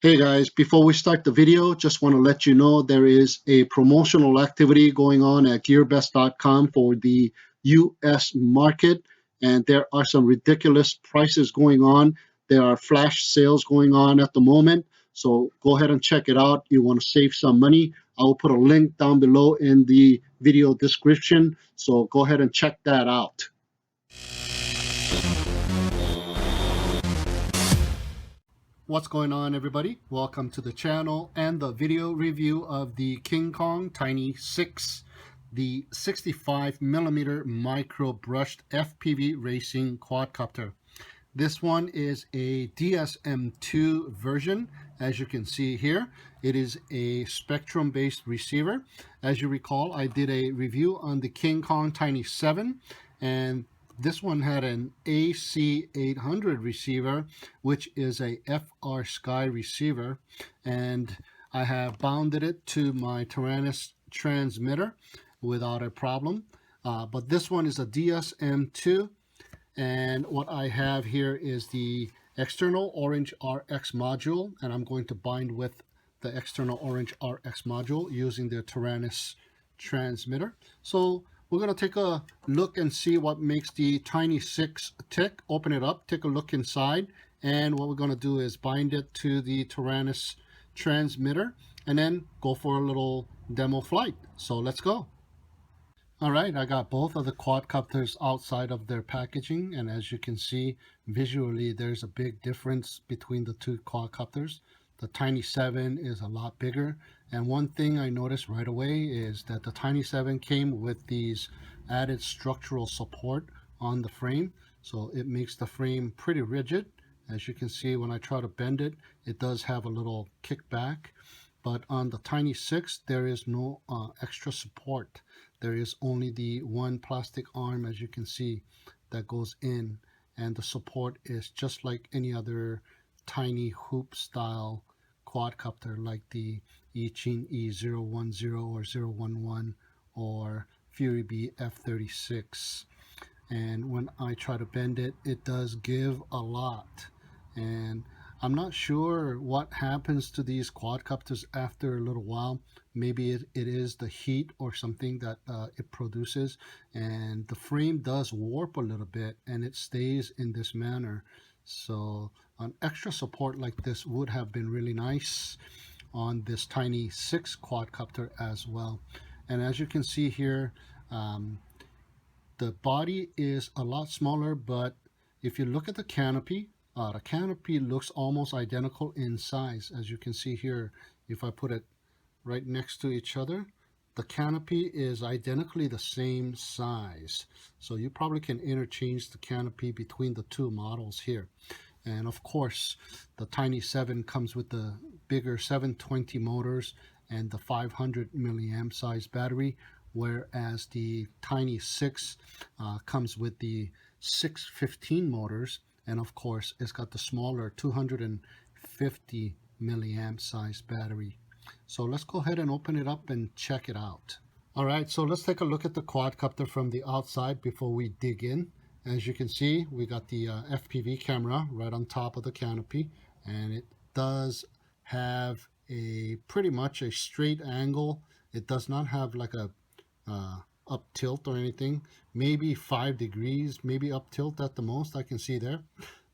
Hey guys, before we start the video, just want to let you know there is a promotional activity going on at gearbest.com for the US market, and there are some ridiculous prices going on. There are flash sales going on at the moment, so go ahead and check it out. You want to save some money. I will put a link down below in the video description, so go ahead and check that out. What's going on, everybody? Welcome to the channel and the video review of the KingKong Tiny 6, the 65mm micro brushed FPV racing quadcopter. This one is a DSM-2 version. As you can see here, it is a spectrum based receiver. As you recall, I did a review on the KingKong Tiny 7, and this one had an AC800 receiver, which is a FR Sky receiver, and I have bounded it to my Taranis transmitter without a problem. But this one is a DSM-2, and what I have here is the external orange RX module, and I'm going to bind with the external orange RX module using the Taranis transmitter. So we're going to take a look and see what makes the Tiny 6 tick. Open it up, take a look inside, and what we're going to do is bind it to the Taranis transmitter and then go for a little demo flight. So let's go. All right, I got both of the quadcopters outside of their packaging, and as you can see visually, there's a big difference between the two quadcopters. The Tiny 7 is a lot bigger, and one thing I noticed right away is that the Tiny 7 came with these added structural support on the frame, so it makes the frame pretty rigid. As you can see, when I try to bend it, it does have a little kickback, but on the Tiny 6 there is no extra support. There is only the one plastic arm, as you can see, that goes in, and the support is just like any other tiny hoop style quadcopter like the Eachine E010 or 011 or Fury B F36. And when I try to bend it, it does give a lot. And I'm not sure what happens to these quadcopters after a little while. Maybe it is the heat or something that it produces, and the frame does warp a little bit and it stays in this manner. So an extra support like this would have been really nice on this Tiny 6 quadcopter as well. And as you can see here, the body is a lot smaller, but if you look at the canopy looks almost identical in size. As you can see here, if I put it right next to each other, the canopy is identically the same size. So you probably can interchange the canopy between the two models here. And of course, the Tiny 7 comes with the bigger 720 motors and the 500 milliamp size battery, whereas the Tiny 6 comes with the 615 motors, and of course it's got the smaller 250 milliamp size battery. So let's go ahead and open it up and check it out. All right, so let's take a look at the quadcopter from the outside before we dig in. As you can see, we got the FPV camera right on top of the canopy, and it does have a pretty much a straight angle. It does not have like a up tilt or anything. Maybe 5 degrees, maybe up tilt at the most. I can see there.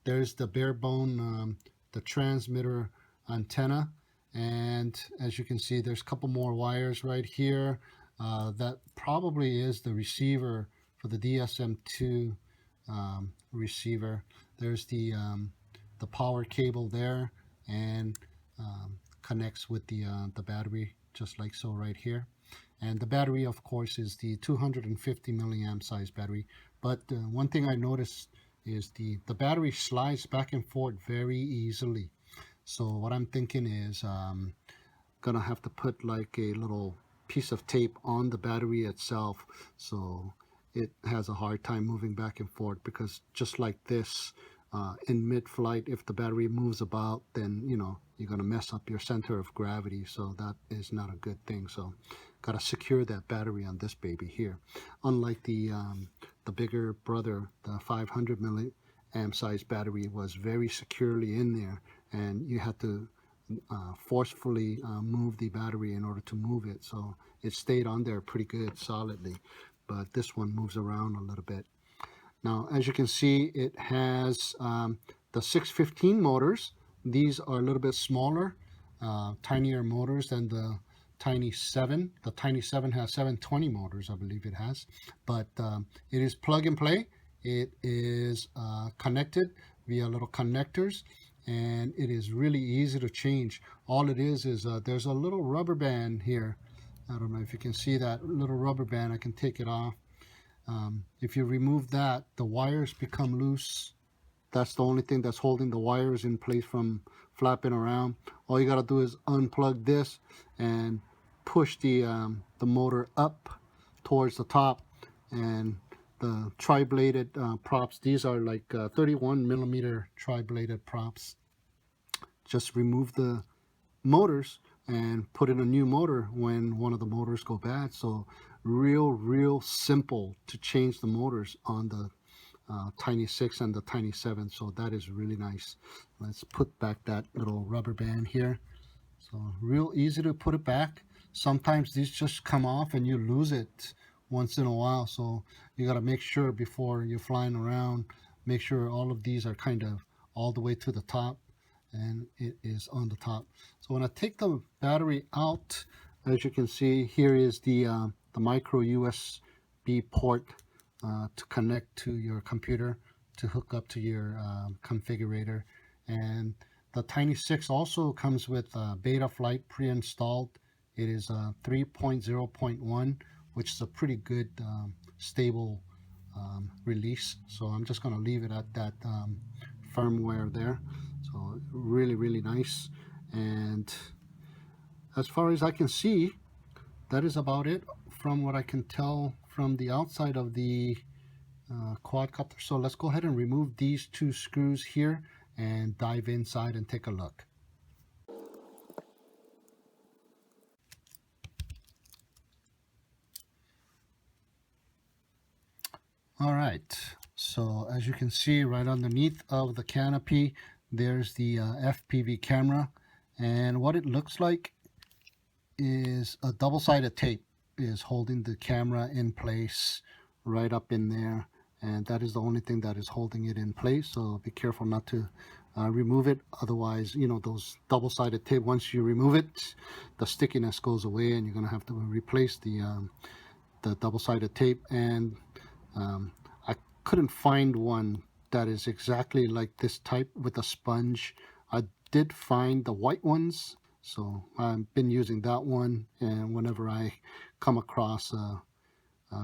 There's the bare bone, the transmitter antenna, and as you can see, there's a couple more wires right here. That probably is the receiver for the DSM-2 receiver. There's the power cable there, and connects with the battery just like so right here. And the battery, of course, is the 250 milliamp size battery. But one thing I noticed is the battery slides back and forth very easily. So what I'm thinking is gonna have to put like a little piece of tape on the battery itself, so it has a hard time moving back and forth, because just like this, in mid-flight, if the battery moves about, then you're going to mess up your center of gravity, so that is not a good thing. So got to secure that battery on this baby here. Unlike the bigger brother, the 500 milliamp size battery was very securely in there, and you had to forcefully move the battery in order to move it. So it stayed on there pretty good solidly, but this one moves around a little bit. Now, as you can see, it has the 615 motors. These are a little bit smaller, tinier motors than the Tiny 7. The Tiny 7 has 720 motors, I believe it has. But it is plug and play. It is connected via little connectors, and it is really easy to change. All it is there's a little rubber band here. I don't know if you can see that little rubber band. I can take it off. If you remove that, the wires become loose. That's the only thing that's holding the wires in place from flapping around. All you got to do is unplug this and push the motor up towards the top, and the tri-bladed props, these are like 31 millimeter tri-bladed props. Just remove the motors and put in a new motor when one of the motors go bad. So real simple to change the motors on the Tiny 6 and the Tiny 7. So that is really nice. Let's put back that little rubber band here. So real easy to put it back. Sometimes these just come off and you lose it once in a while. So you got to make sure before you're flying around, make sure all of these are kind of all the way to the top, and it is on the top. So when I take the battery out, as you can see, here is the micro USB port to connect to your computer, to hook up to your configurator. And the Tiny 6 also comes with Betaflight pre-installed. It is 3.0.1, which is a pretty good stable release. So I'm just going to leave it at that firmware there. So really nice. And as far as I can see, that is about it from what I can tell from the outside of the quadcopter. So let's go ahead and remove these two screws here and dive inside and take a look. All right, so as you can see right underneath of the canopy, there's the FPV camera, and what it looks like is a double-sided tape is holding the camera in place right up in there, and that is the only thing that is holding it in place. So be careful not to remove it, otherwise, you know, those double-sided tape, once you remove it, the stickiness goes away and you're going to have to replace the double-sided tape. And I couldn't find one that is exactly like this type with a sponge. I did find the white ones, so I've been using that one, and whenever I come across a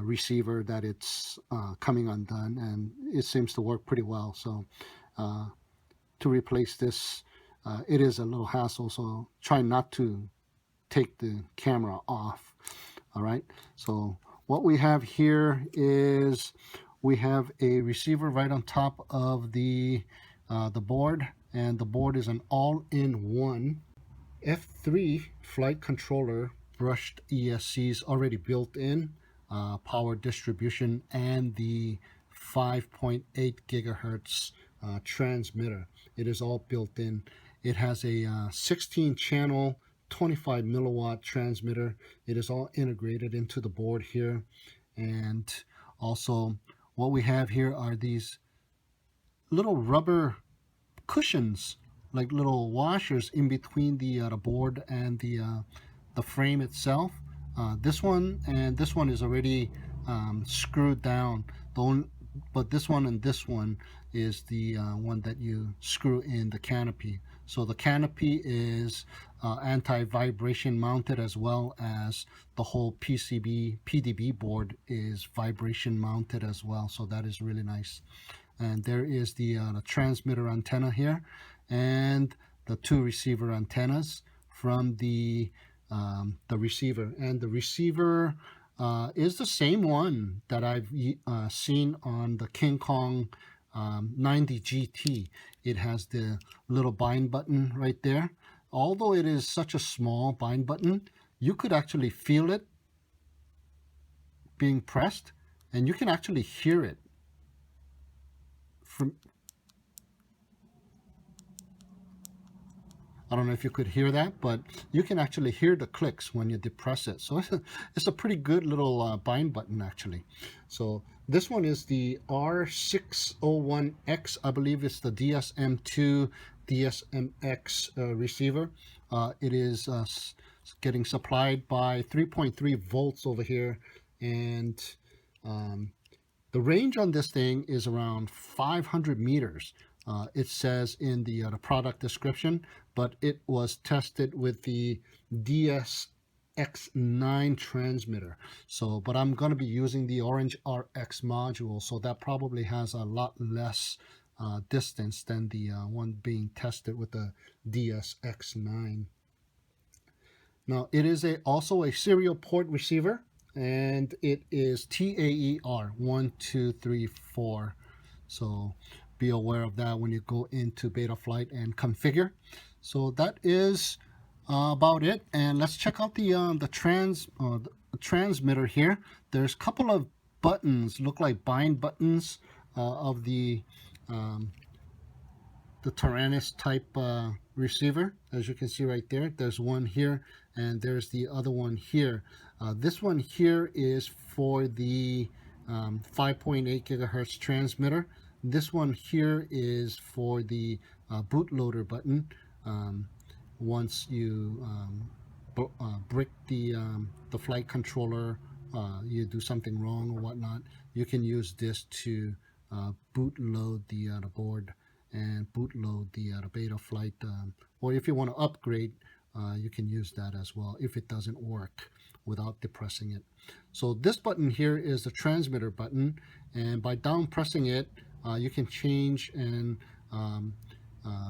receiver that it's coming undone, and it seems to work pretty well. So to replace this, it is a little hassle, so try not to take the camera off. All right, so what we have here is we have a receiver right on top of the board, and the board is an all-in-one F3 flight controller, brushed ESCs already built in, power distribution, and the 5.8 gigahertz transmitter. It is all built in. It has a 16 channel 25 milliwatt transmitter. It is all integrated into the board here. And also what we have here are these little rubber cushions, like little washers in between the board and the frame itself. This one and this one is already screwed down. But this one and this one is the one that you screw in the canopy. So the canopy is anti-vibration mounted, as well as the whole PDB board is vibration mounted as well. So that is really nice. And there is the transmitter antenna here, and the two receiver antennas from the receiver. And the receiver is the same one that I've seen on the KingKong 90 GT. It has the little bind button right there. Although it is such a small bind button, you could actually feel it being pressed, and you can actually hear it from I don't know if you could hear that, but you can actually hear the clicks when you depress it. So it's a pretty good little bind button actually. So this one is the R601X. I believe it's the DSM2 DSMX receiver. It is getting supplied by 3.3 volts over here, and the range on this thing is around 500 meters. It says in the product description, but it was tested with the DSX9 transmitter. So, but I'm going to be using the Orange RX module, so that probably has a lot less distance than the one being tested with the DSX9. Now, it is also a serial port receiver, and it is TAER 1234. So be aware of that when you go into Betaflight and configure. So that is about it. And let's check out the transmitter here. There's a couple of buttons, look like bind buttons of the Taranis type receiver. As you can see right there, there's one here and there's the other one here. This one here is for the 5.8 gigahertz transmitter. This one here is for the bootloader button. Once you brick the flight controller, you do something wrong or whatnot, you can use this to bootload the board and bootload the Betaflight. Or if you want to upgrade, you can use that as well if it doesn't work without depressing it. So this button here is the transmitter button, and by down pressing it, you can change and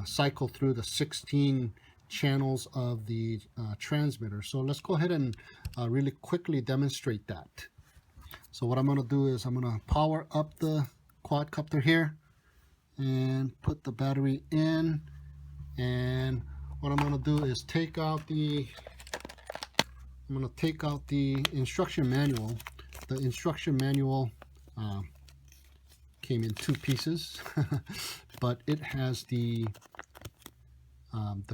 cycle through the 16 channels of the transmitter. So let's go ahead and really quickly demonstrate that. So what I'm going to do is I'm going to power up the quadcopter here and put the battery in, and what I'm going to do is take out the instruction manual. The instruction manual came in 2 pieces but it has the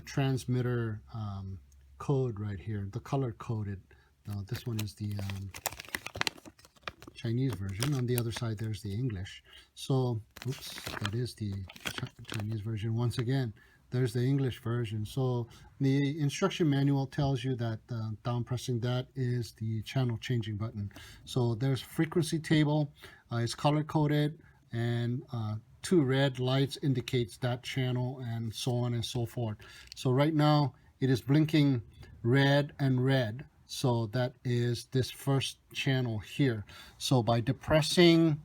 transmitter code right here, the color coded. Now this one is the Chinese version. On the other side there's the English. So oops, that is the Chinese version. Once again, there's the English version. So the instruction manual tells you that down pressing that is the channel changing button. So there's frequency table, it's color coded, and 2 red lights indicates that channel, and so on and so forth. So right now it is blinking red and red. So that is this first channel here. So by depressing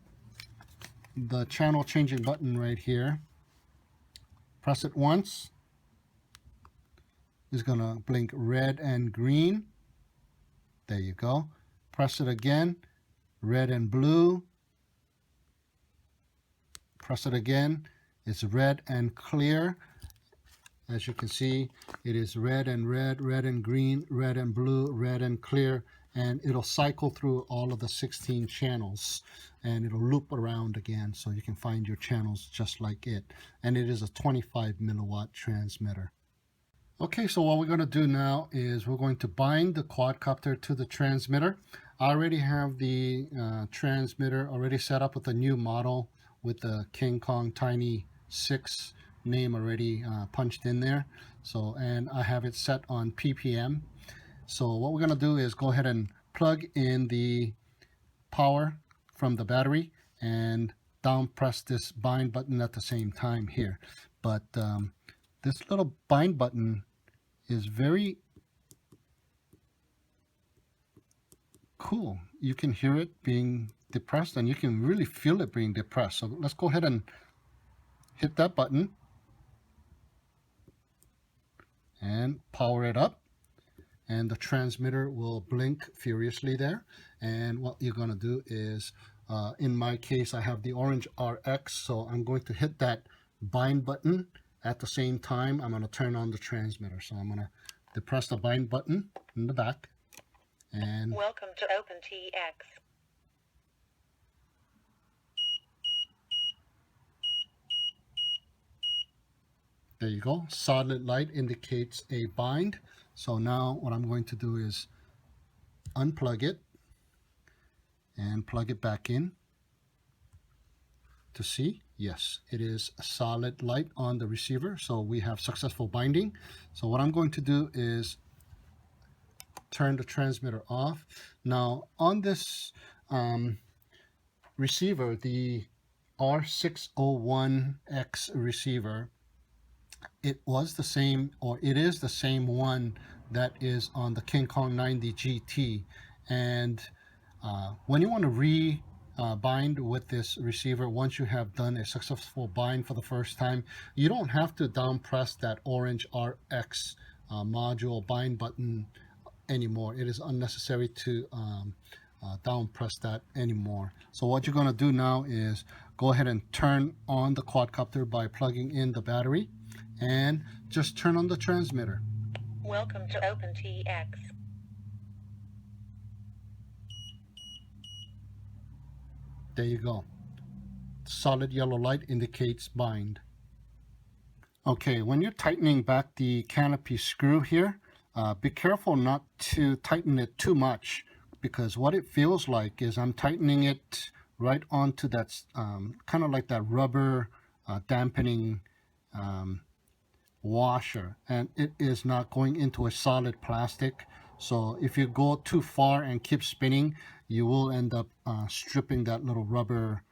the channel changing button right here, press it once, it's gonna blink red and green. There you go. Press it again, red and blue. Press it again, it's red and clear. As you can see, it is red and red, red and green, red and blue, red and clear, and it'll cycle through all of the 16 channels, and it'll loop around again so you can find your channels just like it. And it is a 25 milliwatt transmitter. Okay, so what we're going to do now is we're going to bind the quadcopter to the transmitter. I already have the transmitter already set up with a new model with the KingKong Tiny 6 name already punched in there. So, and I have it set on ppm. So what we're going to do is go ahead and plug in the power from the battery and down press this bind button at the same time here. But this little bind button is very cool. You can hear it being depressed, and you can really feel it being depressed. So let's go ahead and hit that button and power it up, and the transmitter will blink furiously there. And what you're going to do is, in my case, I have the Orange RX, so I'm going to hit that bind button at the same time. I'm going to turn on the transmitter. So I'm going to depress the bind button in the back, and welcome to OpenTX. There you go. Solid light indicates a bind. So now what I'm going to do is unplug it and plug it back in to see. Yes, it is a solid light on the receiver. So we have successful binding. So what I'm going to do is turn the transmitter off. Now on this receiver, the R601X receiver, it was the same, or it is the same one that is on the KingKong 90 GT. And when you want to bind with this receiver, once you have done a successful bind for the first time, you don't have to down press that orange RX module bind button anymore. It is unnecessary to down press that anymore. So what you're going to do now is go ahead and turn on the quadcopter by plugging in the battery and just turn on the transmitter. Welcome to OpenTX. There you go. Solid yellow light indicates bind. Okay, when you're tightening back the canopy screw here, be careful not to tighten it too much, because what it feels like is I'm tightening it right onto that kind of like that rubber dampening washer, and it is not going into a solid plastic. So if you go too far and keep spinning, you will end up stripping that little rubber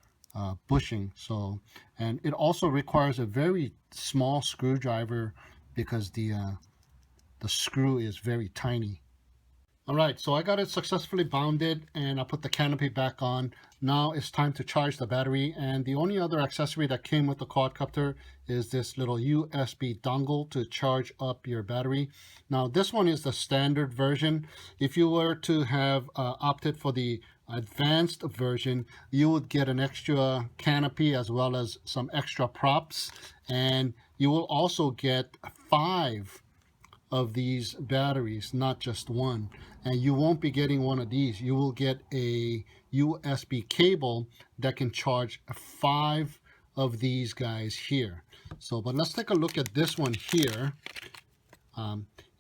bushing. So, and it also requires a very small screwdriver because the screw is very tiny. All right, so I got it successfully bounded and I put the canopy back on. Now it's time to charge the battery, and the only other accessory that came with the quadcopter is this little USB dongle to charge up your battery. Now this one is the standard version. If you were to have opted for the advanced version, you would get an extra canopy as well as some extra props, and you will also get 5 of these batteries, not just one. And you won't be getting one of these. You will get a USB cable that can charge 5 of these guys here. So, but let's take a look at this one here.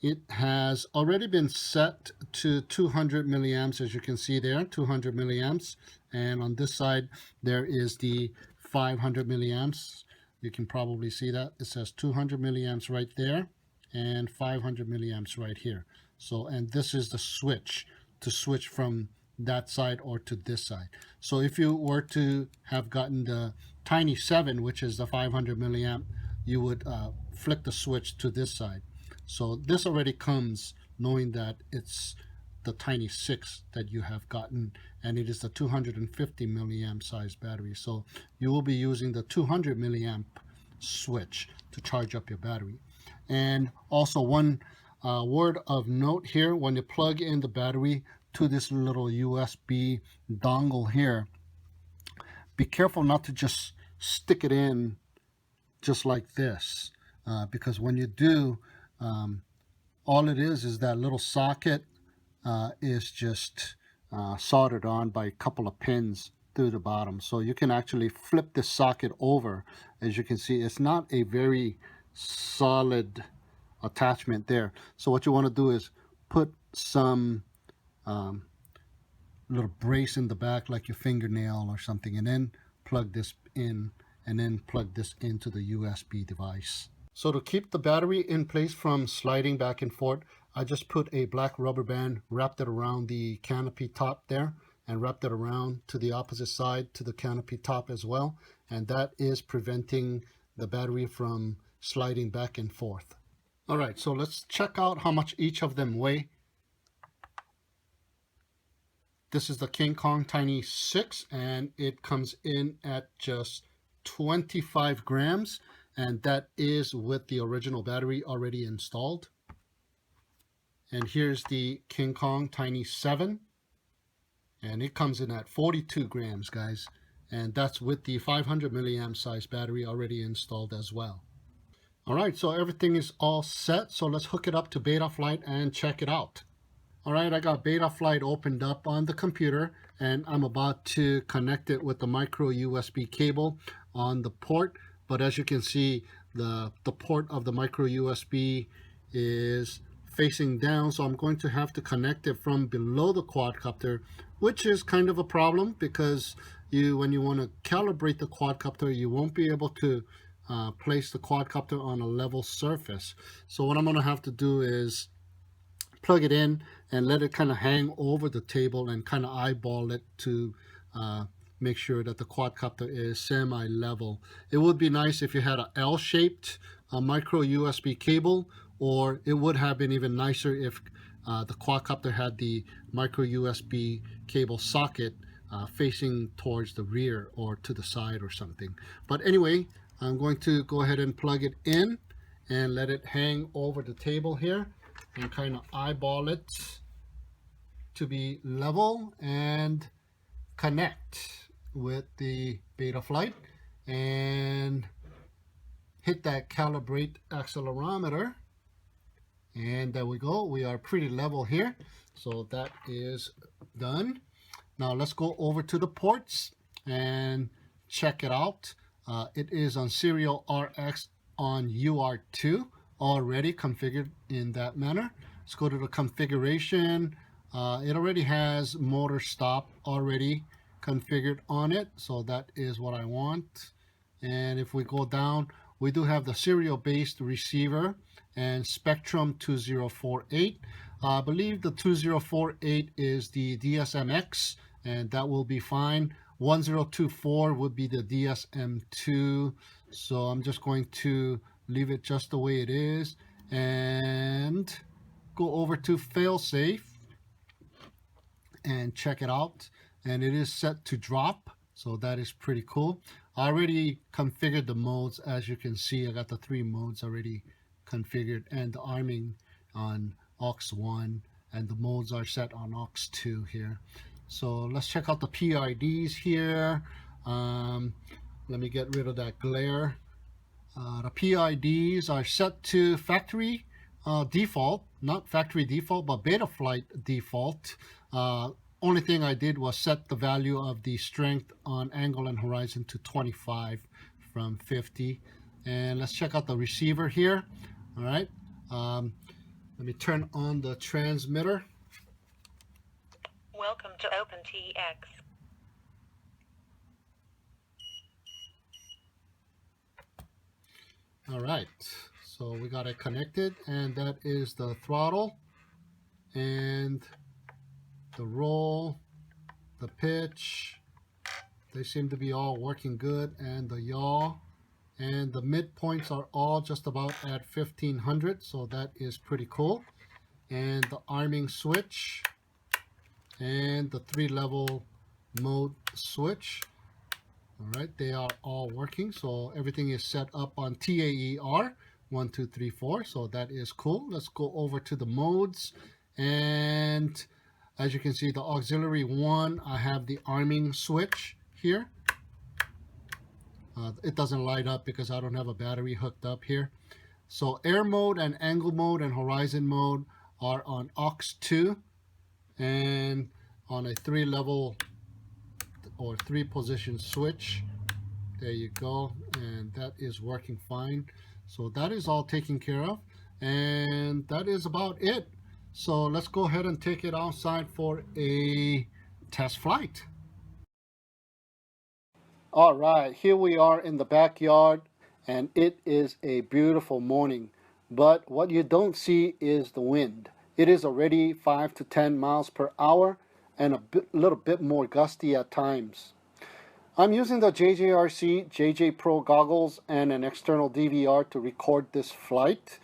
It has already been set to 200 milliamps, as you can see there, 200 milliamps. And on this side, there is the 500 milliamps. You can probably see that. It says 200 milliamps right there and 500 milliamps right here. So, and this is the switch to switch from that side or to this side. So if you were to have gotten the Tiny 7, which is the 500 milliamp, you would flick the switch to this side. So this already comes knowing that it's the Tiny 6 that you have gotten, and it is the 250 milliamp size battery. So you will be using the 200 milliamp switch to charge up your battery. And also one word of note here, when you plug in the battery to this little USB dongle here, be careful not to just stick it in just like this, because when you do, all it is that little socket is just soldered on by a couple of pins through the bottom. So you can actually flip this socket over. As you can see, it's not a very solid attachment there. So what you want to do is put some little brace in the back, like your fingernail or something, and then plug this in, and then plug this into the USB device. So to keep the battery in place from sliding back and forth, I just put a black rubber band, wrapped it around the canopy top there, and wrapped it around to the opposite side to the canopy top as well. And that is preventing the battery from sliding back and forth. All right, so let's check out how much each of them weigh. This is the KingKong Tiny 6, and it comes in at just 25 grams, and that is with the original battery already installed. And here's the KingKong Tiny 7, and it comes in at 42 grams, guys, and that's with the 500 milliamp size battery already installed as well. All right, so everything is all set, so let's hook it up to Betaflight and check it out. All right, I got Betaflight opened up on the computer, and I'm about to connect it with the micro USB cable on the port. But as you can see, the port of the micro USB is facing down, so I'm going to have to connect it from below the quadcopter, which is kind of a problem because when you want to calibrate the quadcopter, you won't be able to place the quadcopter on a level surface. So what I'm going to have to do is plug it in and let it kind of hang over the table and kind of eyeball it to make sure that the quadcopter is semi-level. It would be nice if you had an L-shaped micro USB cable, or it would have been even nicer if the quadcopter had the micro USB cable socket facing towards the rear or to the side or something. But anyway, I'm going to go ahead and plug it in and let it hang over the table here and kind of eyeball it to be level and connect with the Betaflight and hit that calibrate accelerometer, and there we go. We are pretty level here, so that is done. Now let's go over to the ports and check it out. It is on serial RX on UR2 already configured in that manner. Let's go to the configuration. It already has motor stop already configured on it, so that is what I want. And if we go down, we do have the serial based receiver and Spectrum 2048. I believe the 2048 is the DSMX, and that will be fine. 1024 would be the DSM2, so I'm just going to leave it just the way it is and go over to failsafe and check it out, and it is set to drop, so that is pretty cool. I already configured the modes. As you can see, I got the 3 modes already configured and the arming on aux 1, and the modes are set on aux 2 here. So let's check out the PIDs here. Let me get rid of that glare. The PIDs are set to factory default, not factory default, but Betaflight default. Only thing I did was set the value of the strength on angle and horizon to 25 from 50. And let's check out the receiver here. All right. Let me turn on the transmitter. Welcome to OpenTX. All right. So we got it connected, and that is the throttle and the roll, the pitch. They seem to be all working good, and the yaw, and the midpoints are all just about at 1500, so that is pretty cool. And the arming switch and the 3-level mode switch. All right, they are all working, so everything is set up on TAER 1, 2, 3, 4, so that is cool. Let's go over to the modes, and as you can see, the auxiliary 1, I have the arming switch here. It doesn't light up because I don't have a battery hooked up here. So air mode and angle mode and horizon mode are on aux 2 and on a 3-level or 3-position switch. There you go, and that is working fine. So that is all taken care of, and that is about it. So let's go ahead and take it outside for a test flight. All right, here we are in the backyard, and it is a beautiful morning. But what you don't see is the wind. It is already 5 to 10 miles per hour and a little bit more gusty at times. I'm using the jjrc jjpro goggles and an external DVR to record this flight,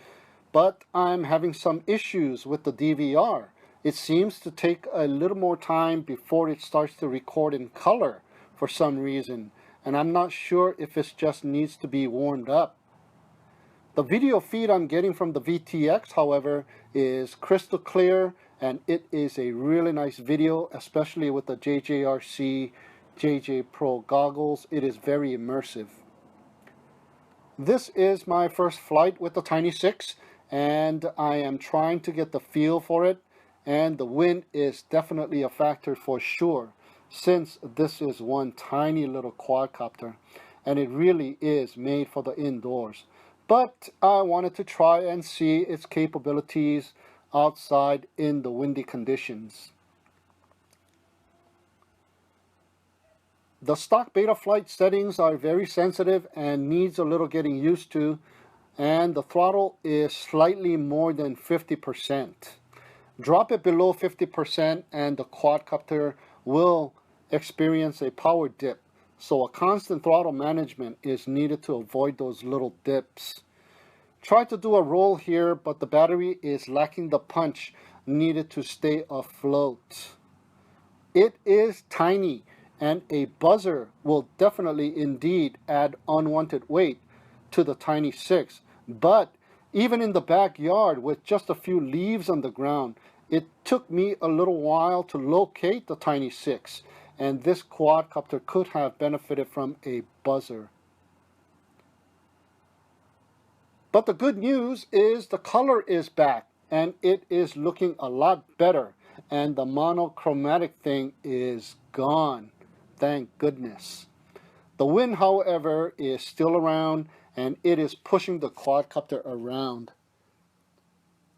but I'm having some issues with the DVR. It seems to take a little more time before it starts to record in color for some reason, and I'm not sure if it just needs to be warmed up. The video feed I'm getting from the VTX, however, is crystal clear, and it is a really nice video, especially with the jjrc jjpro goggles. It is very immersive. This is my first flight with the Tiny 6, and I am trying to get the feel for it, and the wind is definitely a factor for sure, since this is one tiny little quadcopter, and it really is made for the indoors. but I wanted to try and see its capabilities outside in the windy conditions. The stock Betaflight settings are very sensitive and needs a little getting used to, and the throttle is slightly more than 50%. Drop it below 50% and the quadcopter will experience a power dip, so a constant throttle management is needed to avoid those little dips. Try to do a roll here, but the battery is lacking the punch needed to stay afloat. It is tiny, and a buzzer will definitely indeed add unwanted weight to the Tiny 6. But even in the backyard with just a few leaves on the ground, it took me a little while to locate the Tiny 6, and this quadcopter could have benefited from a buzzer. But the good news is the color is back, and it is looking a lot better, and the monochromatic thing is gone. Thank goodness. The wind, however, is still around, and it is pushing the quadcopter around.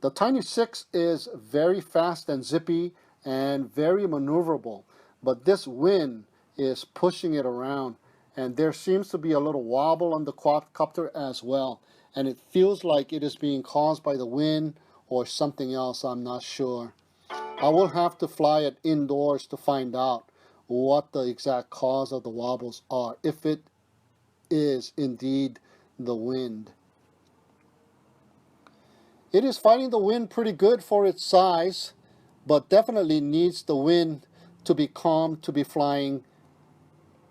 The Tiny 6 is very fast and zippy and very maneuverable, but this wind is pushing it around, and there seems to be a little wobble on the quadcopter as well, and it feels like it is being caused by the wind or something else. I'm not sure. I will have to fly it indoors to find out what the exact cause of the wobbles are, if it is indeed the wind. It is fighting the wind pretty good for its size, but definitely needs the wind to be calm to be flying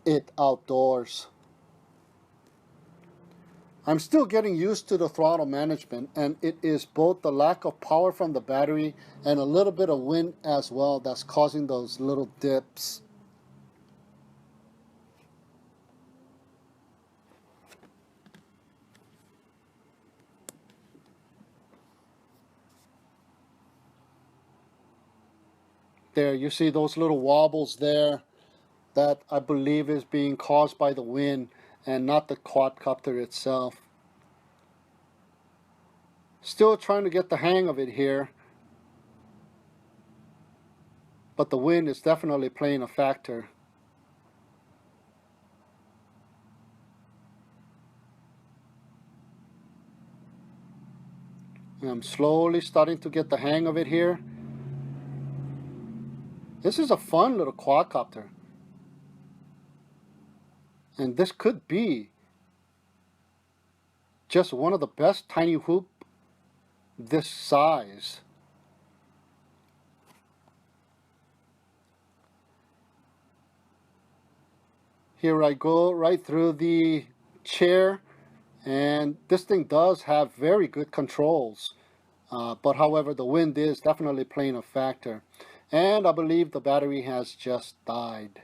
it outdoors. I'm still getting used to the throttle management, and it is both the lack of power from the battery and a little bit of wind as well that's causing those little dips. There, you see those little wobbles there. That I believe is being caused by the wind and not the quadcopter itself. Still trying to get the hang of it here, but the wind is definitely playing a factor. And I'm slowly starting to get the hang of it here. This is a fun little quadcopter. And this could be just one of the best tiny whoop this size. Here I go right through the chair, and this thing does have very good controls. But however, the wind is definitely playing a factor. And I believe the battery has just died.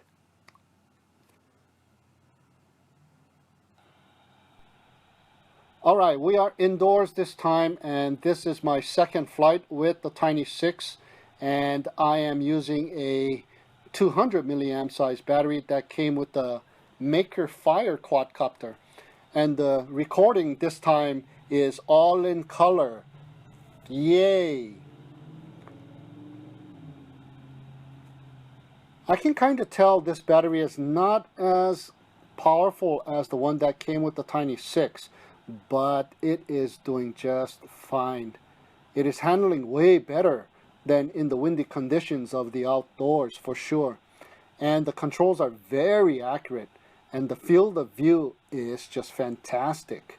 Alright, we are indoors this time, and this is my second flight with the Tiny 6, and I am using a 200 milliamp size battery that came with the Maker Fire quadcopter. And the recording this time is all in color. Yay! I can kind of tell this battery is not as powerful as the one that came with the Tiny 6, but it is doing just fine. It is handling way better than in the windy conditions of the outdoors for sure. And the controls are very accurate, and the field of view is just fantastic.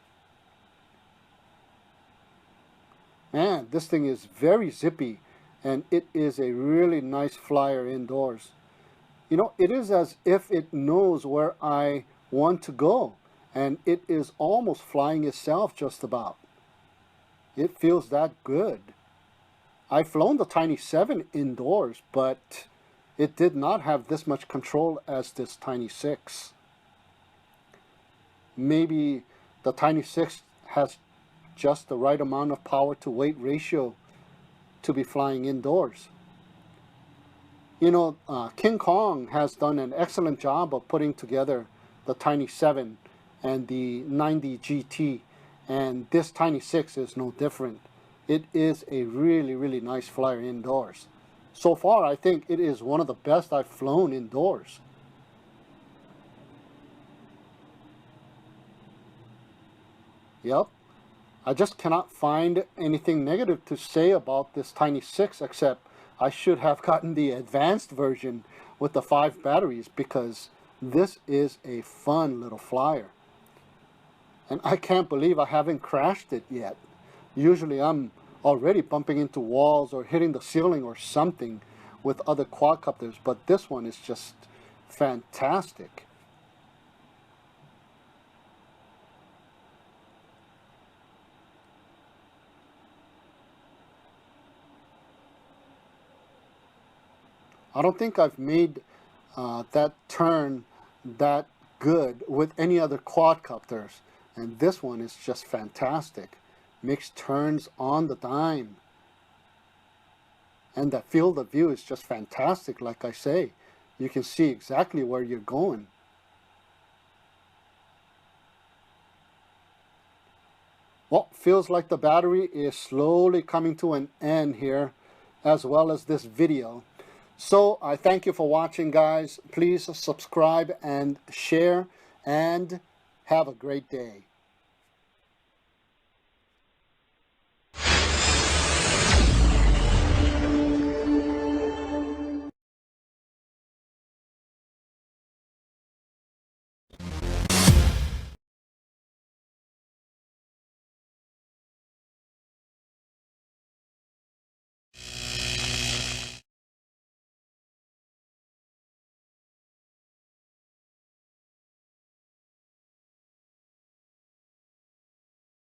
Man, this thing is very zippy, and it is a really nice flyer indoors. You know, it is as if it knows where I want to go, and it is almost flying itself just about. It feels that good. I've flown the Tiny 7 indoors, but it did not have this much control as this Tiny 6. Maybe the Tiny 6 has just the right amount of power to weight ratio to be flying indoors. You know, KingKong has done an excellent job of putting together the Tiny 7 and the 90 GT, And this Tiny 6 is no different. It is a really, really nice flyer indoors. So far, I think it is one of the best I've flown indoors. Yep. I just cannot find anything negative to say about this Tiny 6, except I should have gotten the advanced version with the 5 batteries, because this is a fun little flyer. And I can't believe I haven't crashed it yet. Usually I'm already bumping into walls or hitting the ceiling or something with other quadcopters, but this one is just fantastic. I don't think I've made that turn that good with any other quadcopters, and this one is just fantastic. Makes turns on the dime, and the field of view is just fantastic. Like I say, you can see exactly where you're going. Well, feels like the battery is slowly coming to an end here, as well as this video. So I thank you for watching, guys. Please subscribe and share, and have a great day.